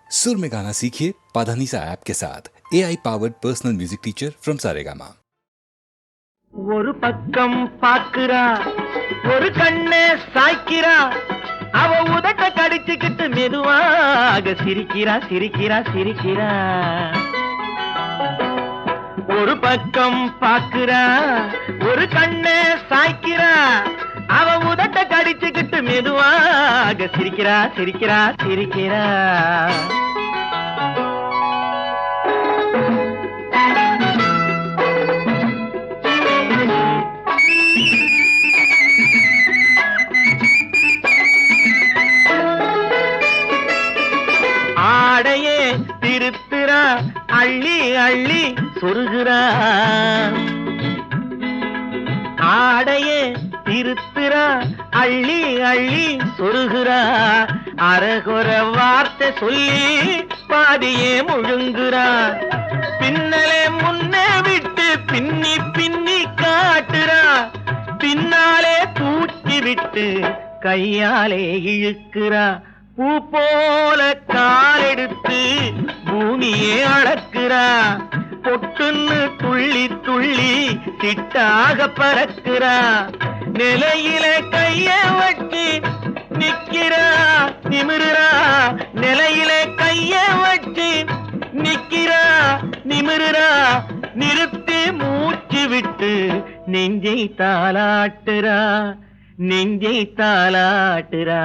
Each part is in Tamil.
सुर में गाना सीखिए पाधानीसा ऐप के साथ AI powered personal music teacher from Saregama. ஒரு பக்கம் பாக்குறா ஒரு கண்ணே சாய்க்கிறா அவ உதட்ட கடிச்சுக்கிட்டு மெதுவாக சிரிக்கிறா சிரிக்கிறா சிரிக்கிறா. ஒரு பக்கம் பாக்குறா ஒரு கண்ணே சாய்க்கிறா அவ உதட்ட கடிச்சுக்கிட்டு மெதுவாக சிரிக்கிறா சிரிக்கிறா சிரிக்கிறா. ஆடையே திருத்துறா அள்ளி அள்ளி சொருகிறா. ஆடையே திருத்துறா அள்ளி அள்ளி சொருகிறா. அரகுற வார்த்தை சொல்லி பாதியே முழுங்குறா. பின்னலே முன்னே விட்டு பின்னி பின்னி காட்டுறா. பின்னாலே தூக்கி விட்டு கையாலே இழுக்கிறா. பூ போல காலெடுத்து பூமியே அளக்கிறா. பொட்டுன்னு துள்ளி துள்ளி சிட்டாக பறக்கிறா. நிலையில கைய வச்சு நிக்கிறா நிமிருறா. நிலையில கைய வச்சு நிக்கிறா நிமிருறா. நிறுத்தி மூச்சு விட்டு நெஞ்சை தாலாட்டுறா நெஞ்சை தாலாட்டுறா.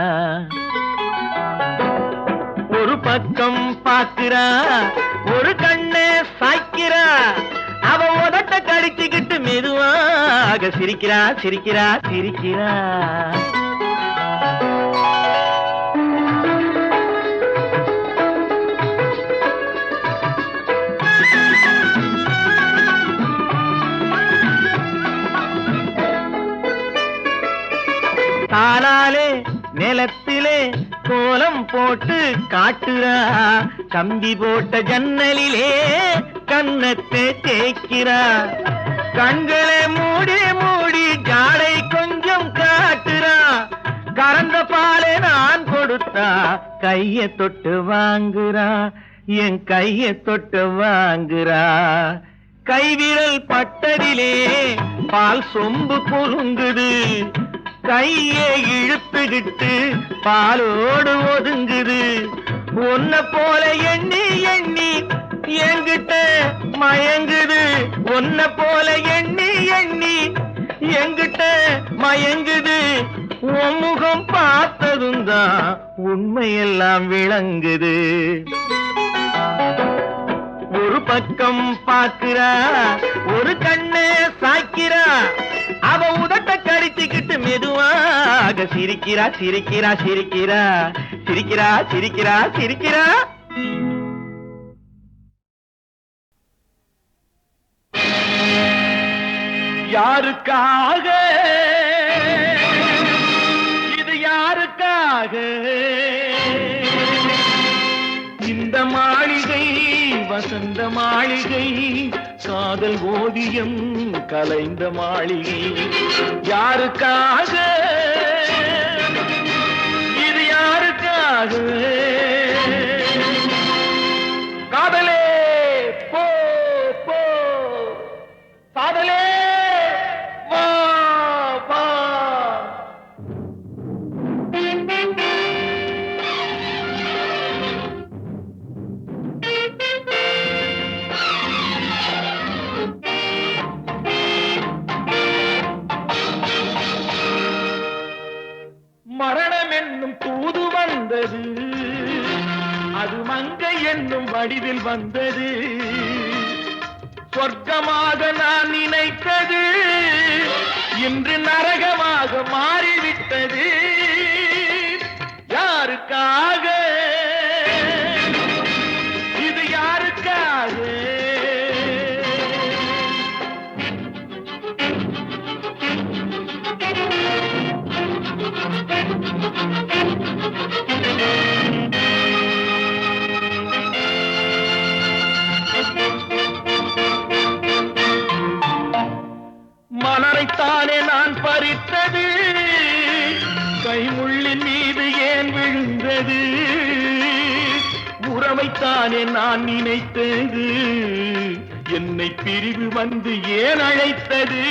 ஒரு பக்கம் பாக்குறா ஒரு கண்ணே சாய்க்கிறா அவ உதட்ட கடிச்சுக்கிட்டு மெதுவாக சிரிக்கிறா சிரிக்கிறா சிரிக்கிறா. தானாலே நிலத்திலே கோலம் போட்டு காட்டுறா. கம்பி போட்ட ஜன்னலிலே கன்னத்தை தேய்க்கிறா. கண்களை மூடி மூடி ஜாடை கொஞ்சம் காட்டுறா. கறந்த பாலை நான் கொடுத்தா கைய தொட்டு வாங்குறா. என் கைய தொட்டு வாங்குறா. கைவிரல் பட்டதிலே பால் சொம்பு பொருங்குது. கையை இழுத்துக்கிட்டு பாலோடு ஒதுங்குது. ஒன்ன போல எண்ணி எண்ணி என்கிட்ட மயங்குது. ஒன்ன போல எண்ணி எண்ணி என்கிட்ட மயங்குது. உன் முகம் பார்த்ததும் தான் உண்மையெல்லாம் விளங்குது. ஒரு பக்கம் பாக்குறா ஒரு கண்ணே சாய்க்கிறா அவ உதட்ட கடிச்சுக்கிட்டு மெதுவாக சிரிக்கிறா சிரிக்கிறா சிரிக்கிறா சிரிக்கிறா சிரிக்கிறா சிரிக்கிறா. யாருக்காக இது யாருக்காக இந்த மாளிகை வசந்த மாளிகை காதல் ஓவியம் கலைந்த மாளிகை. யாருக்காக இது யாருக்காக காதலே போ போ காதலே வா வா. மரணம் என்னும் தூது வந்தது. அது மங்கை என்னும் வடிவில் வந்தது. சொர்க்கமாக நான் நினைத்தது இன்று நரகமாக மாறிவிட்டது. யாருக்காக இது யாருக்காக மலரைத்தானே நான் பறித்தது கைமுள்ளின் மீது ஏன் விழுந்தது. உறவைத்தானே நான் நினைத்தது, என்னை பிரிவு வந்து ஏன் அழைத்தது?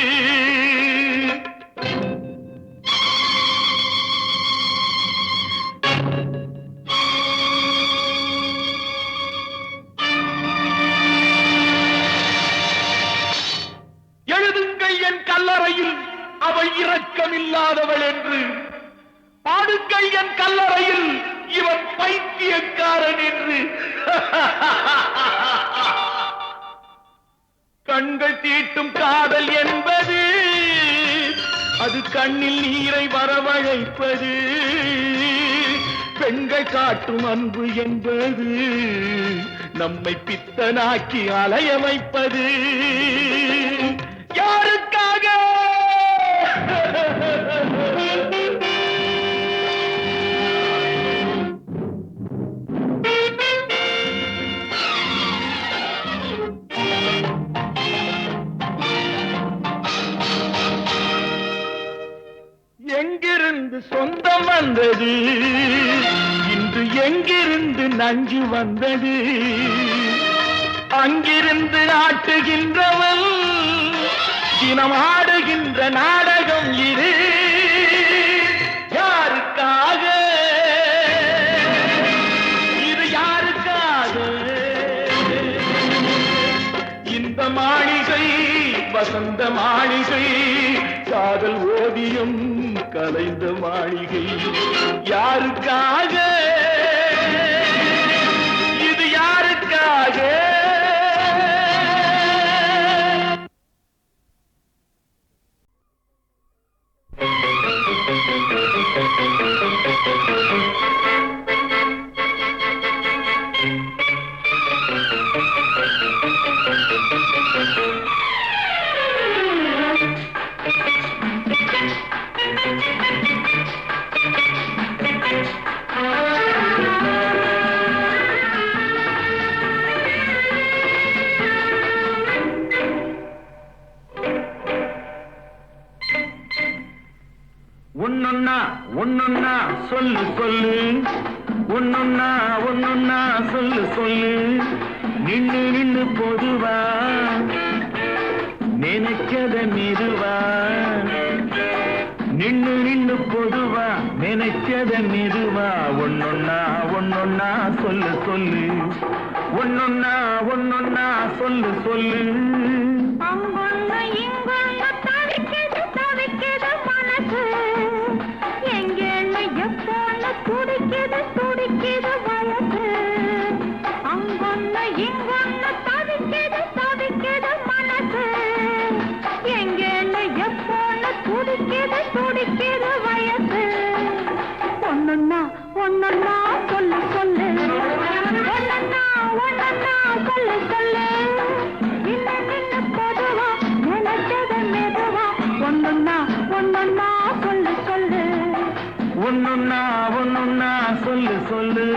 எழுதுங்கள் என் கல்லறையில் அவள் இரக்கமில்லாதவள் என்று, பாடுங்கள் என் கல்லறையில் இவன் பைத்தியக்காரன் என்று. கண்கள் தீட்டும் காதல் என்பது அது கண்ணில் நீரை வரவழைப்பது, பெண்கள் காட்டும் அன்பு என்பது நம்மை பித்தனாக்கி அலைய வைப்பது. யாருக்காக? எங்கிருந்து சொந்தம் வந்தது, இன்று எங்கிருந்து நஞ்சு வந்தது? அங்கிருந்து ஆட்டுகின்றவன் தினம் ஆடுகின்ற நாடகம் இது. யாருக்காக? இது யாருக்காக? இந்த மாளிகை வசந்த மாளிகை, காதல் ஓவியம் கலைந்த மாளிகை. யாருக்காக? இது யாருக்காக? ஒன்னொன்னா ஒன்னொன்னா சொல்லு சொல்லு, ஒன்னொன்னா ஒன்னொன்னா சொல்லு சொல்லு. நின்னு நின்னு பொதுவா நினைச்சத மெதுவா, நின்னு நின்னு பொதுவா நினைச்சத மெதுவா. ஒன்னொன்னா ஒன்னொன்னா சொல்லு சொல்லு, ஒன்னொன்னா ஒன்னொன்னா சொல்லு சொல்லு. அங்கொன்னு இங்கொன்னு தவிக்குது தவிக்குது மனசு, எங்கேன்னு எப்போன்னு துடிக்குது துடிக்குது வயசு. அங்கொன்னு இங்கொன்னு தவிக்குது தவிக்குது மனசு, எங்கேன்னு எப்போன்னு துடிக்குது துடிக்குது வயசு. ஒன்னொன்னா ஒன்னொன்னா சொல்லு சொல்லு, ஒன்னொன்னா ஒன்னொன்னா சொல்லு சொல்லு. நின்னு நின்னு பொதுவா நினைச்சத மெதுவா, ஒன்னொன்னா ஒன்னொன்னா சொல்லு சொல்லு. ஒன்னொன்னா ஒன்னொன்னா சொல்லு சொல்லு.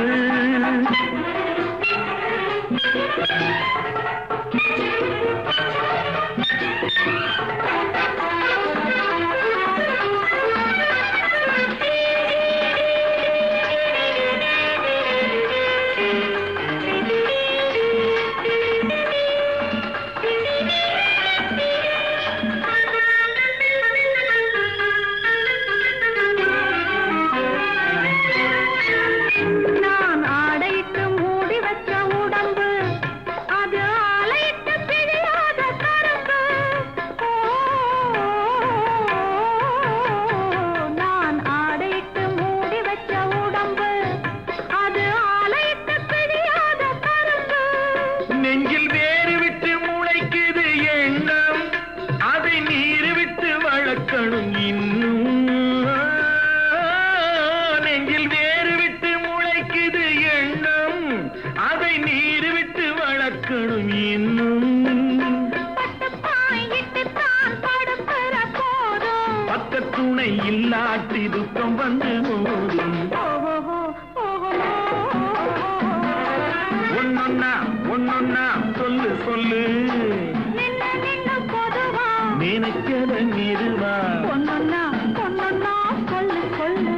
நான் ஆடையிட்டு மூடி வச்ச உடம்பு, அது ஆலையிட்டு பிழியாத கரும்பு. நான் ஆடையிட்டு மூடி வச்ச உடம்பு, அது ஆலையிட்டு பிழியாத கரும்பு. நெஞ்சில் வேறு விட்டு முளைக்குது எண்ணம், அதை நீர் விட்டு வளர்க்கணும் இன்னும். நெஞ்சில் வேறு விட்டு முளைக்குது எண்ணம், அதை நீர் விட்டு வளர்க்கணும் இன்னும். பட்டுப்பாய் இட்டுத்தான் படுக்கிற போதும், பக்கத்துணை இல்லாட்டி துக்கம் வந்து மோதும். ஓஹோ ஓஹோ. ஒன்னொன்னா ஒன்னொன்னா சொல்லு சொல்லு, நின்னு நின்னு பொதுவா நினைச்சத மெதுவா. ஒன்னொன்னா ஒன்னொன்னா சொல்லு சொல்லு.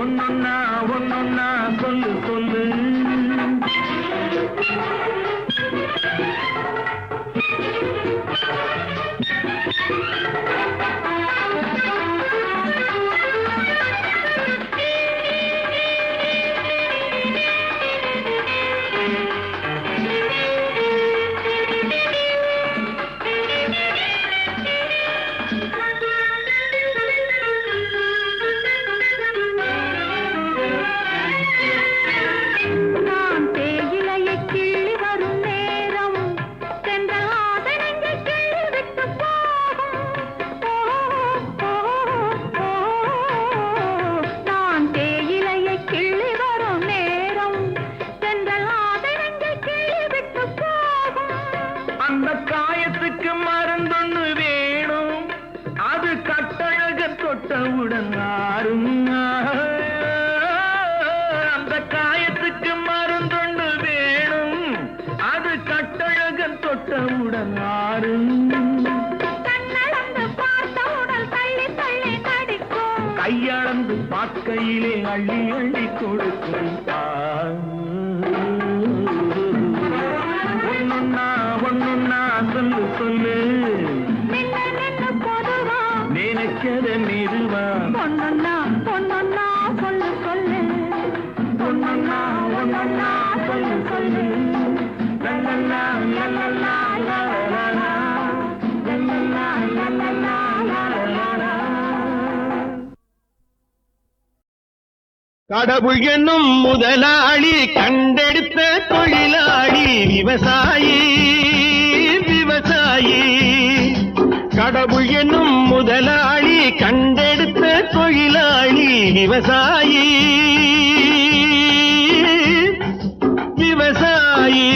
ஒன்னொன்னா ஒன்னொன்னா சொல்லு சொல்லு. காயத்துக்கு மருந்தொன்னு வேணும், அது கட்டழக தொட்டவுடன் ஆறும். அந்த காயத்துக்கு மருந்தொன்னு வேணும், அது கட்டழக தொட்டவுடன் ஆறும். கண்ணளந்து பார்த்தவுடன் தள்ளி தள்ளி நடிக்கும், கையளந்து பார்க்கையிலே அள்ளி அள்ளி கொடுக்கும். ஒன்னொன்னா ஒன்னொன்னா சொல்லு சொல்லு, நின்னு நின்னு பொதுவா நினைச்சத மெதுவா. பொன்னொன்னா பொன்னொன்னா சொல்லு சொல்லு, பொன்னொன்னா ஒன்னொன்னா சொல்லு சொல்லு. லல்லல்லா, லல்லல்லா, லல்லல்லா, லல்லல்லா, லல்லல்லா, லல்லல்லா. கடவுள் என்னும் முதலாளி கண்டெடுத்த தொழிலாளி விவசாயி விவசாயி. கடவுள் என்னும் முதலாளி கண்டெடுத்த தொழிலாளி விவசாயி விவசாயி.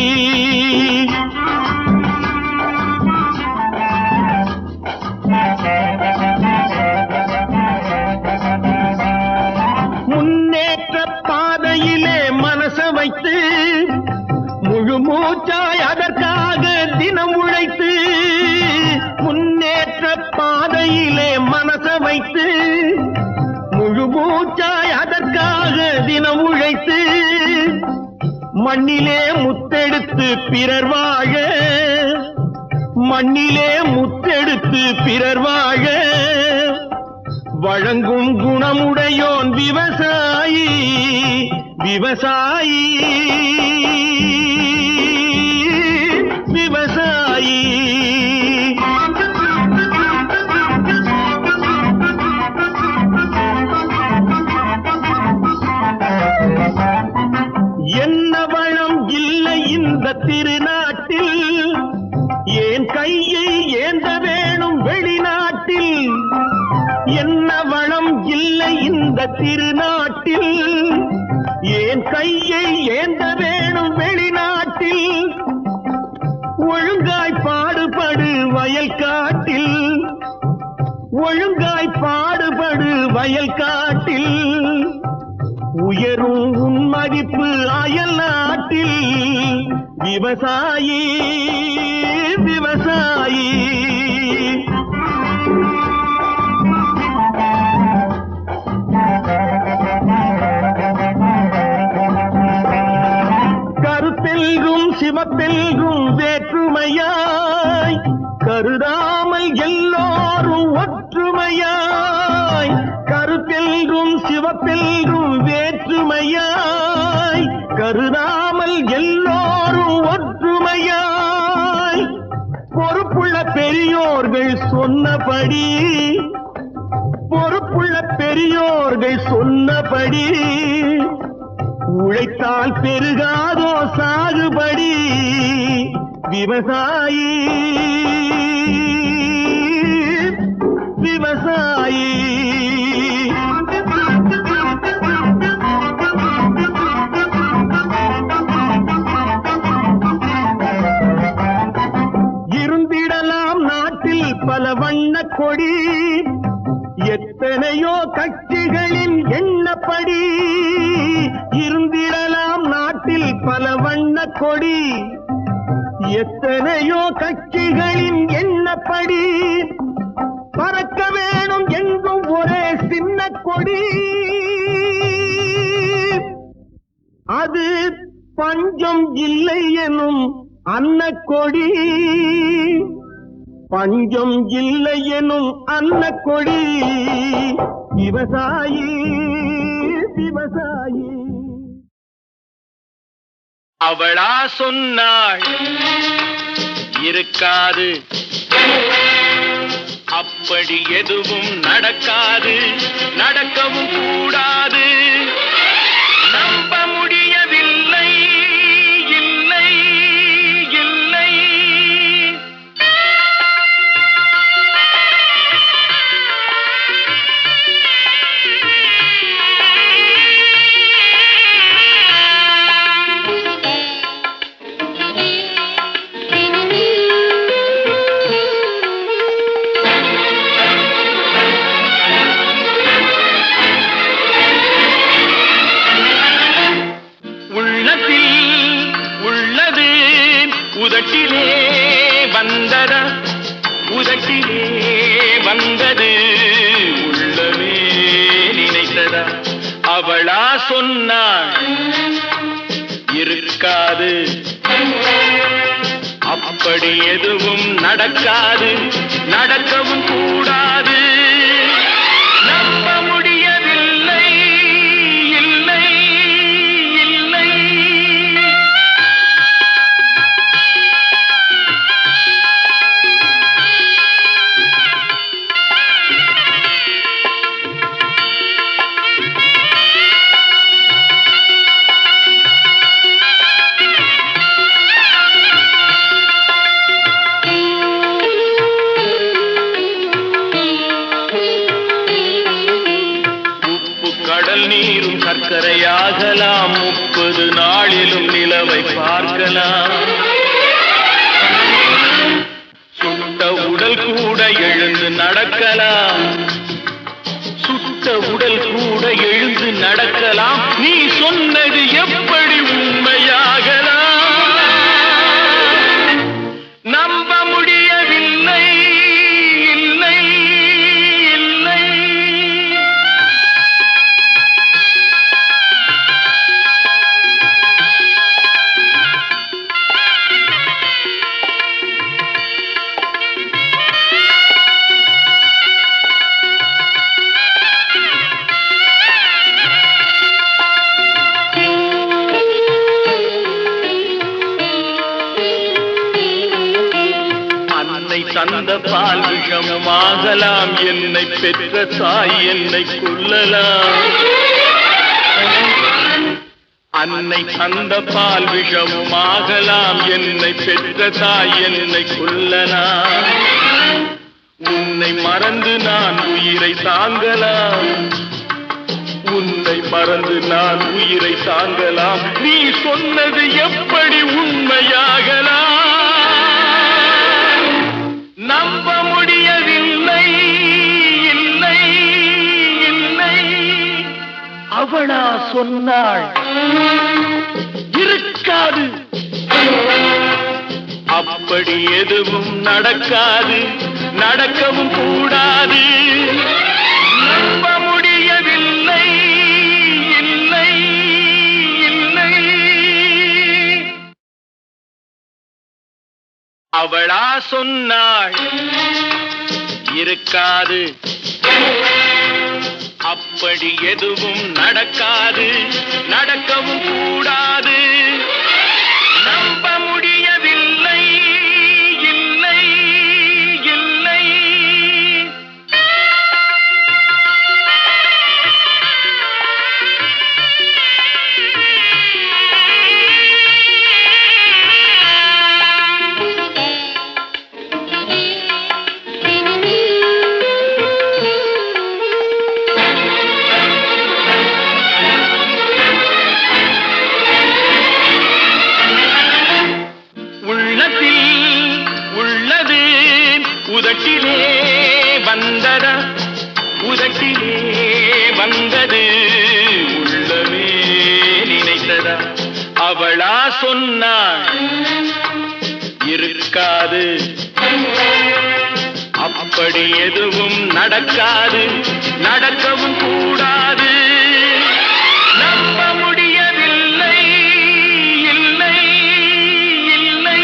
முன்னேற்ற பாதையிலே மனச வைத்து முழு மூச்சாய் அதற்காக தினம் உழைத்து, முன்னேற்ற பாதையிலே மனச வைத்து முழு மூச்சாய் அதற்காக தினம் உழைத்து, மண்ணிலே முத்தெடுத்து பிறர் வாழ, மண்ணிலே முத்தெடுத்து பிறர் வாழ வழங்கும் குணமுடையோன் விவசாயி விவசாயி விவசாயி. என்ன வளம் இல்லை இந்த திருநாட்டில், ஏன் கையை ஏந்த வேணும் வெளிநாட்டில். என்ன வளம் இல்லை இந்த திருநாட்டில், ஏன் கையை ஏந்த வேணும் வெளிநாட்டில். ஒழுங்காய் பாடுபடு வயல் காட்டில், ஒழுங்காய் பாடுபடு வயல் காட்டில். உயரும் உன் மதிப்பு அயல் நாட்டில். விவசாயி விவசாயி. கருத்தெல்கும் சிவப்பெல்கும் வேற்றுமையாய் கருதாமல் எல்லோரும் ஒற்றுமையாய். கருத்தெல்கும் சிவப்பெல்கும் வேற்றுமையாய் கருதாமல் எல்லோரும் ஒற்றுமையாய். பொறுப்புள்ள பெரியோர்கள் சொன்னபடி, பொறுப்புள்ள பெரியோர்கள் சொன்னபடி, உழைத்தால் பெருகாதோ சாகுபடி. விவசாயி விவசாயி. இருந்திடலாம் நாட்டில் பல வண்ண கொடி, எத்தனையோ கட்சிகளின் எண்ணப்படி. இருந்திடலாம் நாட்டில் பல வண்ண கொடி, எத்தனையோ கட்சிகளின் எண்ணப்படி. பறக்க வேணும் எங்கும் ஒரே சின்ன கொடி, அது பஞ்சம் இல்லை எனும் அன்னக்கொடி. பஞ்சம் இல்லை எனும் அன்னக்கொடி. விவசாயி விவசாயி. அவளா சொன்னாள் இருக்காது, அப்படி எதுவும் நடக்காது, நடக்கவும் கூடாது. நம்ப முடியவில்லை, இல்லை இல்லை. உதட்டிலே வந்ததா உதட்டிலே வந்தது உள்ளமே நினைத்ததா அவளா சொன்னாள் இருக்காது அப்படி எதுவும் நடக்காது நடக்கவும் கூடாது நம்ப முடியவில்லை இல்லை இல்லை கடல் நீரும் சர்க்கரையாகலாம் 30 நாளிலும் நிலவை பார்க்கலாம் சுட்ட உடல் கூட எழுந்து நடக்கலாம் சுட்ட உடல் கூட எழுந்து நடக்கலாம் நீ சொன்னது எப்படி உண்மையாகலாம் நம்ப முடியவில்லை இல்லை இல்லை தந்த பால் விஷமாகலாம் என்னை பெற்ற தாய் என்னை கொல்லலாம் அன்னை தந்த பால் விஷமாகலாம் என்னை பெற்ற தாய் என்னை கொல்லலாம் உன்னை மறந்து நான் உயிரை தாங்கலாம் உன்னை மறந்து நான் உயிரை தாங்கலாம் நீ சொன்னது எப்படி உண்மையாகலாம் நம்ப முடியவில்லை இல்லை இல்லை அவளா சொன்னாள் இருக்காது அப்படி எதுவும் நடக்காது நடக்கவும் கூடாது நம்ப முடியவில்லை இல்லை இல்லை அவளா சொன்னாள் இருக்காது அப்படி எதுவும் நடக்காது நடக்கவும் கூடாது நம்ப முடியவில்லை இல்லை இல்லை உதட்டிலே வந்ததா உதட்டிலே வந்தது உள்ளமே நினைத்ததா அவளா சொன்னாள் இருக்காது அப்படி எதுவும் நடக்காது நடக்கவும் கூடாது நம்ப முடியவில்லை இல்லை இல்லை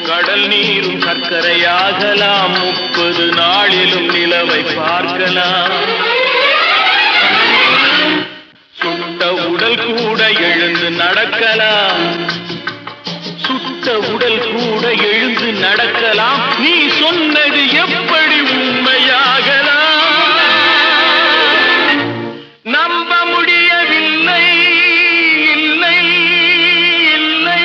கடல் நீரும் சர்க்கரையாகலாம் 30 நாளிலும் நிலவை பார்க்கலாம் சுட்ட உடல் கூட எழுந்து நடக்கலாம் சுட்ட உடல் கூட எழுந்து நடக்கலாம் நீ சொன்னது எப்படி உண்மையாகலாம் நம்ப முடியவில்லை இல்லை இல்லை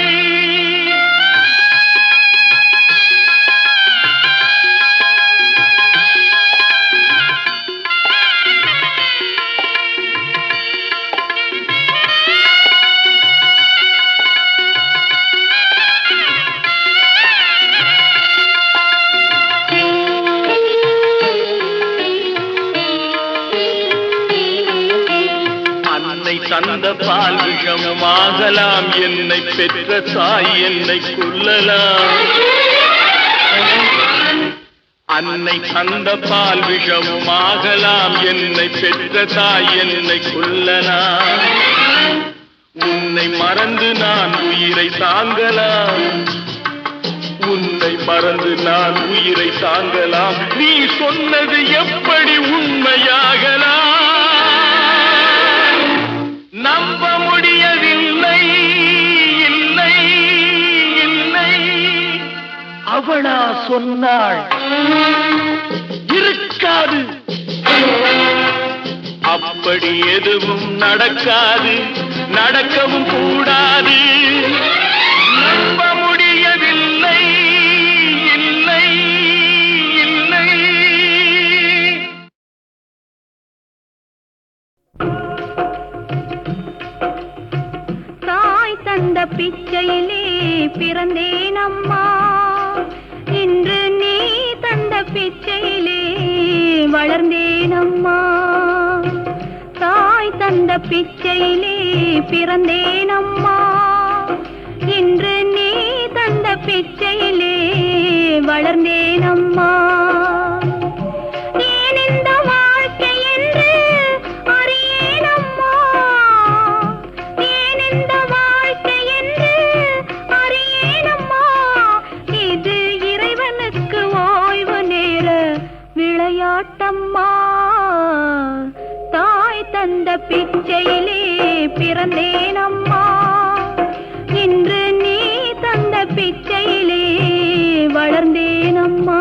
பால் விஷமும் ஆகலாம், என்னை பெற்ற தாய் என்னை கொல்லலாம். அன்னை தந்த பால் விஷமும் ஆகலாம், என்னை பெற்ற தாய் என்னை கொல்லலாம். உன்னை மறந்து நான் உயிரை தாங்கலாம், உன்னை மறந்து நான் உயிரை தாங்கலாம். நீ சொன்னது எப்படி உண்மையாகலாம்? நம்ப முடியவில்லை, இல்லை இல்லை. அவளா சொன்னாள், இருக்காது, அப்படி எதுவும் நடக்காது, நடக்கவும் கூடாது. நம்ப முடியவில்லை, இல்லை இல்லை. தாய் தந்த பிச்சையிலே பிறந்தேன் அம்மா, இன்று நீ தந்த பிச்சையிலே வளர்ந்தேன் அம்மா. தாய் தந்த பிச்சையிலே பிறந்தேன் அம்மா, இன்று நீ தந்த பிச்சையிலே வளர்ந்தேன் அம்மா. ஏன் இந்த வாழ்க்கை என்று அறியேன் அம்மா, ஏன் இந்த வாழ்க்கை என்று அறியேன் அம்மா. இது இறைவனுக்கு ஓய்வு நேர விளையாட்டம்மா. தாய் தந்த பிச்சையிலே பிறந்தேன் அம்மா, இன்று நீ தந்த பிச்சையிலே வளர்ந்தேன் அம்மா.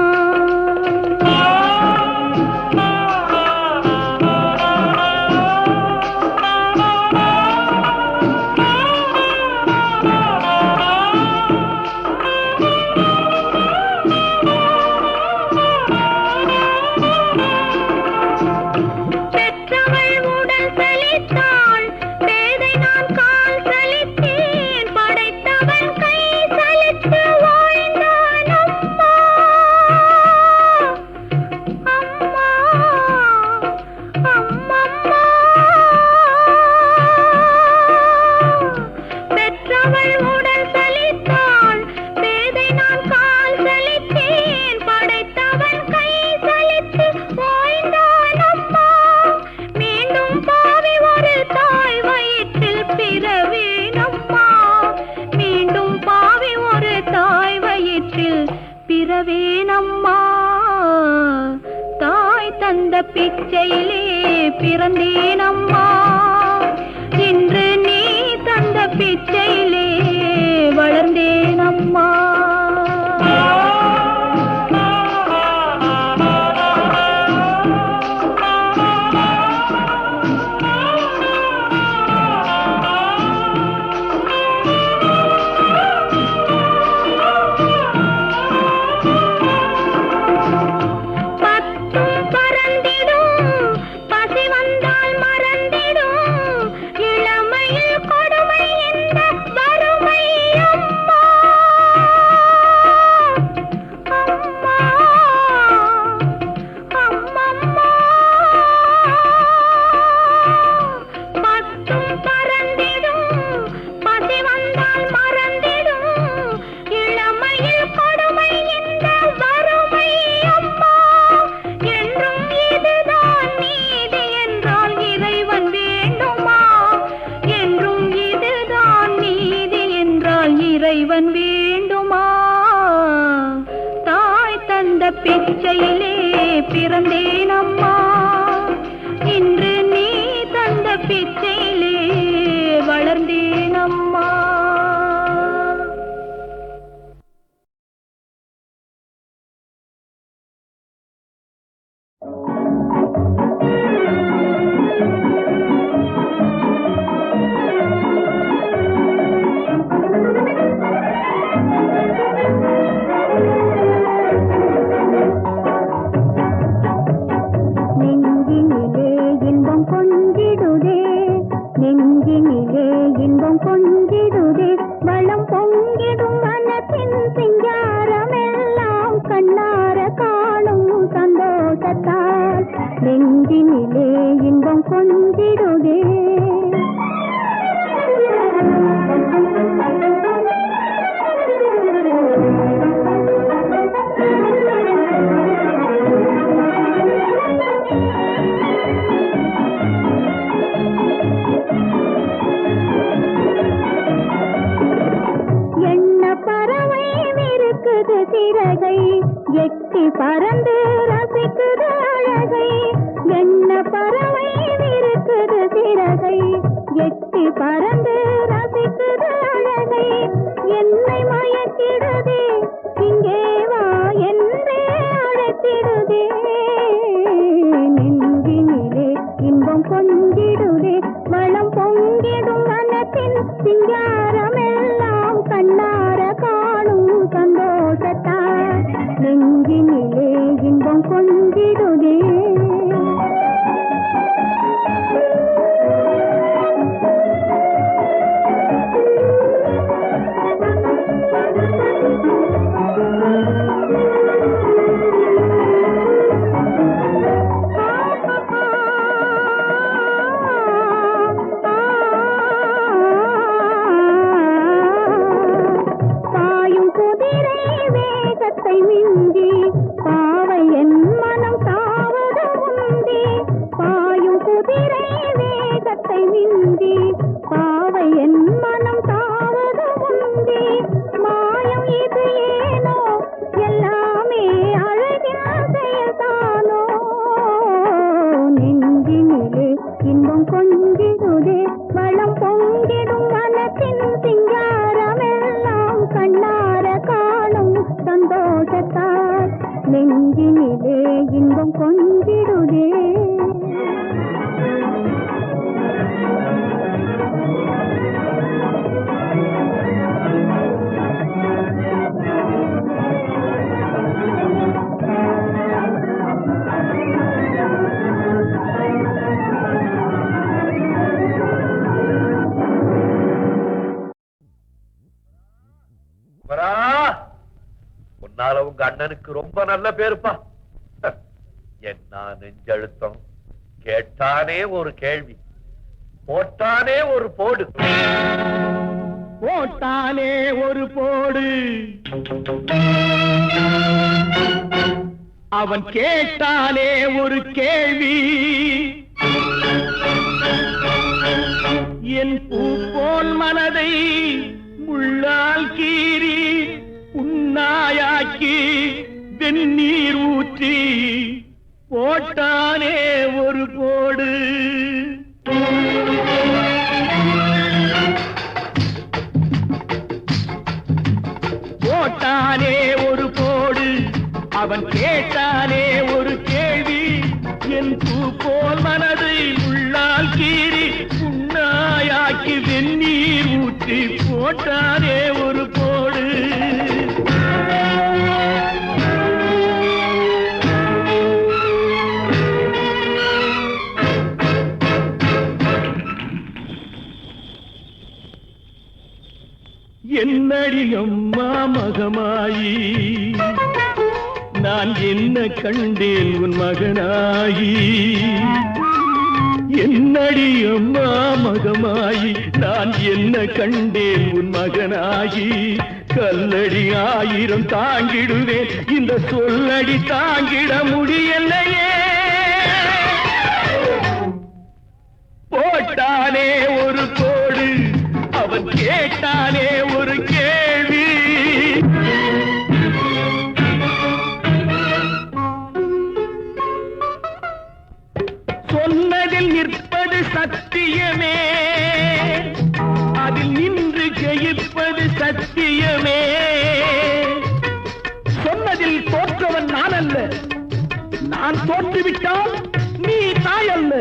பெற்றவள் உடல் சலித்தாள், பேதை நான் கால் சலித்தேன், படைத்தவன் கை சலித்து வாழ்ந்தான் அம்மா. அம்மா அம்மம்மா. பெற்றவள் உடல் சலித்தாள், பேதை நான் கால் சலித்தேன், படைத்தவன் கை சலித்து வாழ்ந்தான் அம்மா. மீண்டும் பாவி ஒரு தாய் வயிற்றில் பிறவேன் அம்மா, மீண்டும் பாவி ஒரு தாய் வயிற்றில் பிறவேன் அம்மா. தாய் தந்த பிச்சையிலே பிறந்தேன் அம்மா, இன்று நீ தந்த பிச்சையிலே வளர்ந்தேன் அம்மா. பத்தும் பறந்திடும், பசி வந்தால் மறந்திடும், இளமையில் கொடுமை இந்த வறுமை அம்மா. அம்மா அம்மம்மா. பத்தும் பறந்திடும், பசி வந்தால் மறந்திடும், இளமையில் கொடுமை இந்த வறுமை அம்மா. என்றும் இதுதான் நீதி என்றால் இறைவன் வேண்டுமா, என்றும் இதுதான் நீதி என்றால் இறைவன் வேண்டுமா. தாய் தந்த பிச்சையிலே பிறந்தேன் அம்மா, இன்று நீ தந்த பிச்சையிலே வளர்ந்தேன் அம்மா. நெஞ்சினிலே இன்பம் கொஞ்சிடுதே, நெஞ்சினிலே இன்பம் கொஞ்சிடுதே, வளம் பொங்கிடும் மனத்தின் சிங்காரமெல்லாம் கண்ணார காணும் சந்தோஷத்தால். நெஞ்சினிலே இன்பம் கொஞ்சிடுதே. நெஞ்சினிலே இன்பம் கொஞ்சிடுதே. உன்னால உங்க அண்ணனுக்கு ரொம்ப நல்ல பேருப்பா. என்ன நெஞ்சழுத்தம்! கேட்டானே ஒரு கேள்வி, போட்டானே ஒரு போடு. போட்டானே ஒரு போடு, அவன் கேட்டானே ஒரு கேள்வி. என் பூ போல் மனதை முள்ளால் கீறி புண்ணாயாக்கி வெந்நீர் ஊற்றி போட்டானே ஒரு போடு. போட்டானே ஒரு போடு, அவன் கேட்டானே ஒரு கேள்வி. என் பூ போல் மனதை உள்ளால் கீறி புண்ணாயாக்கி வெந்நீர் ஊற்றி போட்டானே ஒரு போடு. என்னடி அம்மா மகமாயி, நான் என்ன கண்டேன் உன் மகனாயி. என்னடி அம்மா மகமாயி, நான் என்ன கண்டேன் உன் மகனாகி. கல்லடி 1000 தாங்கிடுவேன், இந்த சொல்லடி தாங்கிட முடியலையே. போட்டானே ஒரு கோடு, அவன் கேட்டானே ஒரு கேள்வி. சொன்னதில் நிற்பது சத்தியமே, அதில் நின்று ஜெயிப்பது சத்தியமே. சொன்னதில் தோற்றவன் நான் அல்ல, நான் தோற்றுவிட்டால் நீ தாயல்ல.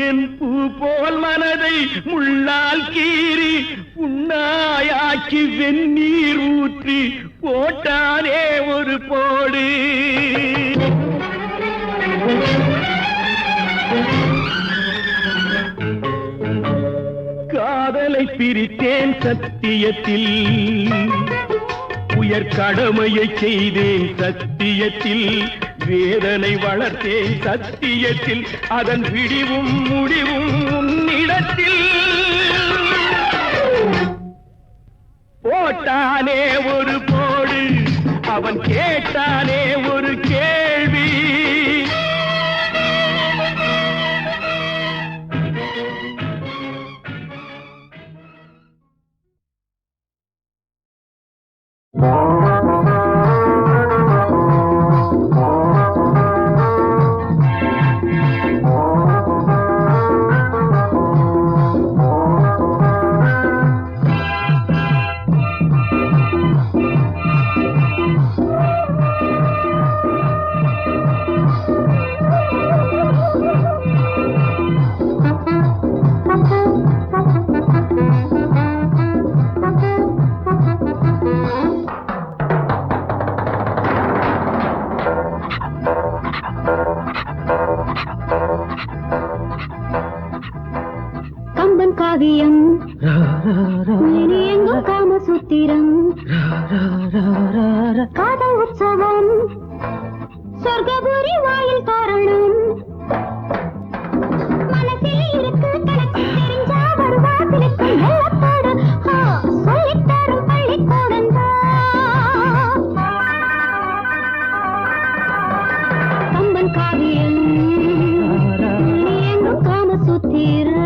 என் பூ போல் மனதை முள்ளால் கீறி புண்ணாயாக்கி வெந்நீர் ஊற்றி போட்டானே ஒரு போடு. காதலை பிரித்தேன் சத்தியத்தில், உயர் கடமையை செய்தேன் சத்தியத்தில். வேதனை வளர்த்தேன் சத்தியத்தில், அதன் விடிவும் முடிவும் உன்னிடத்தில். போட்டானே ஒரு போடு, அவன் கேட்டானே ஒரு கேள்வி. கம்பன் காவியம் எங்கும் காமசூத்திரம், காதல் உற்சவம் சொர்க்கபுரி வாயில் காரணம். மனசில் இருக்கு கணக்கு தெரிஞ்சா வருவாசிலுக்கு வெள்ளத்தோடு சொல்லித்தரும் பள்ளிக்கூடம். கம்பன் காவியம் எங்கும் காமசூத்திரம்.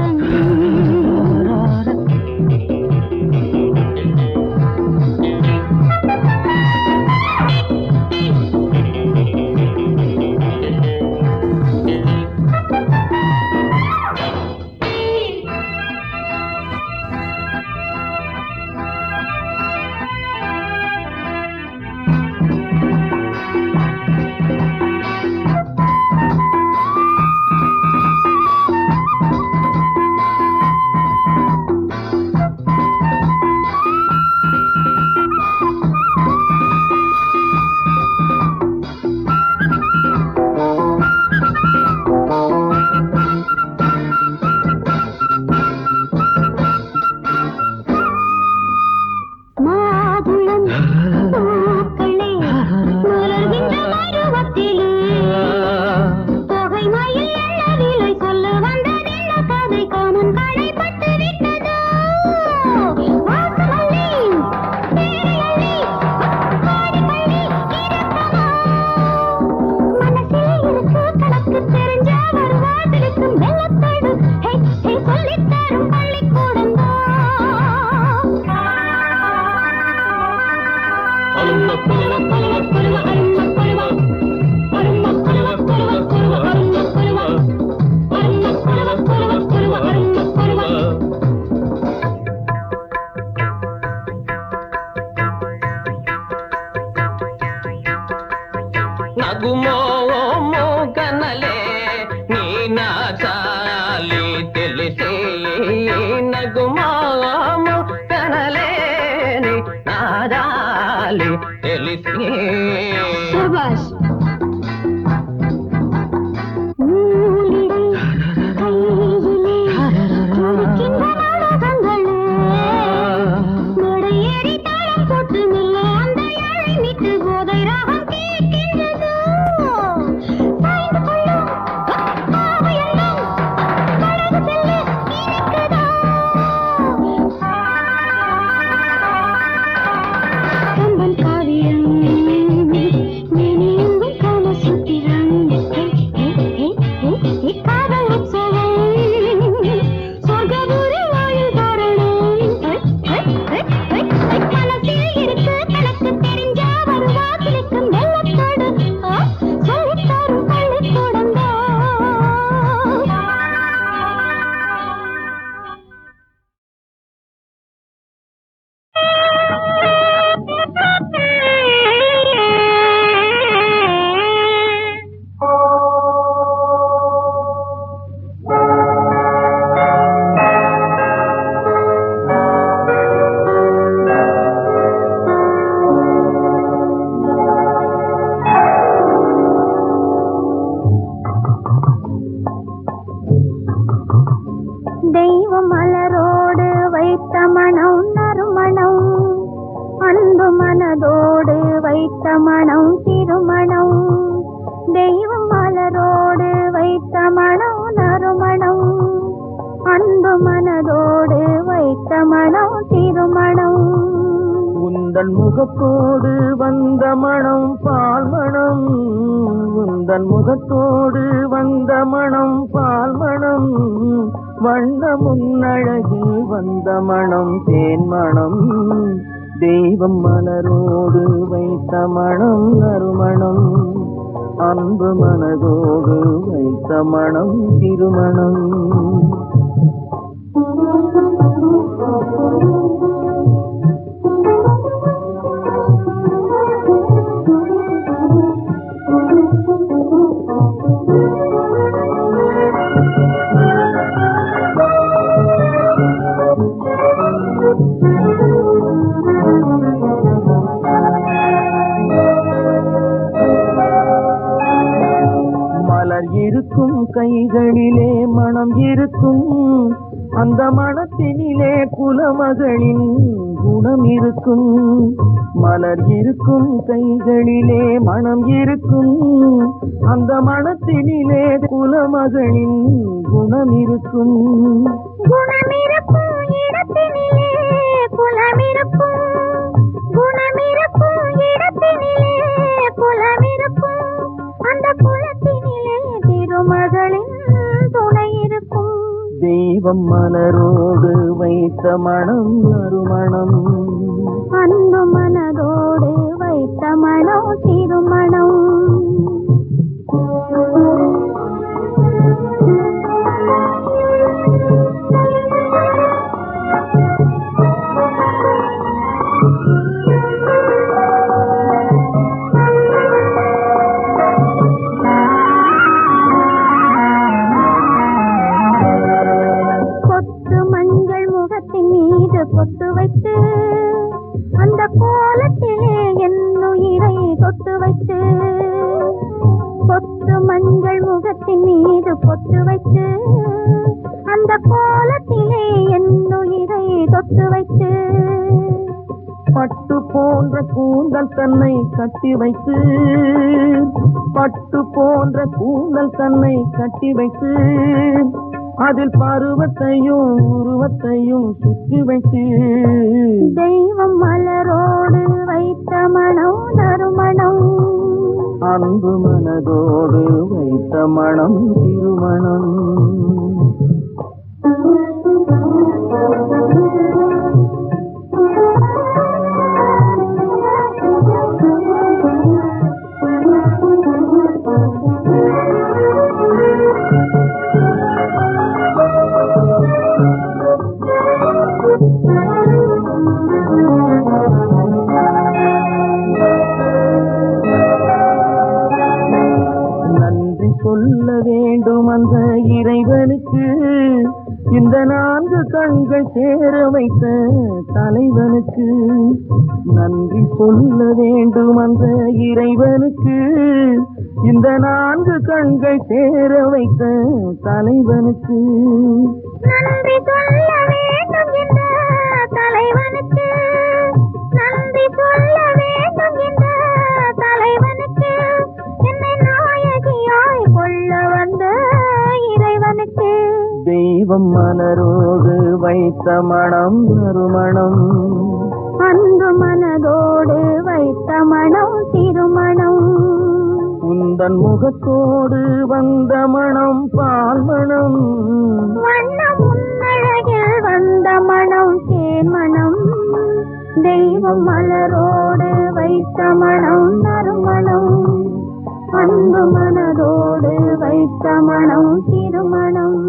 నగుమో మోగనలే నీ నా చాలి తెలిసి నగుమో మోగనలే నీ నా చాలి తెలిసి శభాష్ உந்தன் முகத்தோடு வந்த மனம் பால் மணம் உந்தன் முகத்தோடு வந்த மனம் பால் மணம் வண்ண முன்னழகில் வந்த மனம் தேன் மணம் தெய்வம் மலரோடு வைத்த மனம் நறுமணம் அன்பு மனதோடு வைத்த மனம் திருமணம் மலர் இருக்கும் கைகளிலே மனம் இருக்கும் அந்த மனத்தினிலே குலமகளின் குணம் இருக்கும் மலர் இருக்கும் கைகளிலே மனம் இருக்கும் அந்த மனத்தினிலே குலமகளின் குணம் இருக்கும் குணமிருக்கும் இடத்தினிலே குலமிருக்கும் குணமிருக்கும் இடத்தினிலே குலமிருக்கும் அந்த குலத்தினிலே திருமகளின் துணை இருக்கும் தெய்வம் மலரோடு வைத்த மனம் நறுமணம் அன்பு மனதோடு வைத்த மனம் திருமணம் பொட்டு வைத்து அந்த கோலத்திலே என்னுயிரை தொட்டு வைத்து பொட்டு மஞ்சள் முகத்தின் மீது பொட்டு வைத்து அந்த கோலத்திலே என்னுயிரை தொட்டு வைத்து பட்டு போன்ற கூந்தல் தன்னை கட்டி வைத்து பட்டு போன்ற கூந்தல் தன்னை கட்டி வைத்து அதில் பருவத்தையும் உருவத்தையும் சுற்றி வைத்து தெய்வம் மலரோடு வைத்த மனம் நறுமணம் அன்பு மனதோடு வைத்த மனம் திருமணம் இந்த 4 கண்கள் சேர வைத்த தலைவனுக்கு நன்றி சொல்ல வேண்டும் அந்த இறைவனுக்கு. இந்த 4 கண்கள் சேர வைத்த தலைவனுக்கு நன்றி சொல்ல வேண்டும் இந்த தலைவனுக்கு. நன்றி சொல்ல வேண்டும் இந்த தலைவனுக்கு. என்னை நாயகியாய் கொள்ள வந்த இறைவனுக்கு. தெய்வம் மலரோடு வைத்த மனம் நறுமணம். அன்பு மனதோடு வைத்த மனம் திருமணம். உந்தன் முகத்தோடு வந்த மனம் பால் மனம். வண்ணம் உன்னழகில் வந்த மனம் தேன்மணம். தெய்வம் மலரோடு வைத்த மனம் நறுமணம். அன்பு மனதோடு வைத்த மனம் திருமணம்.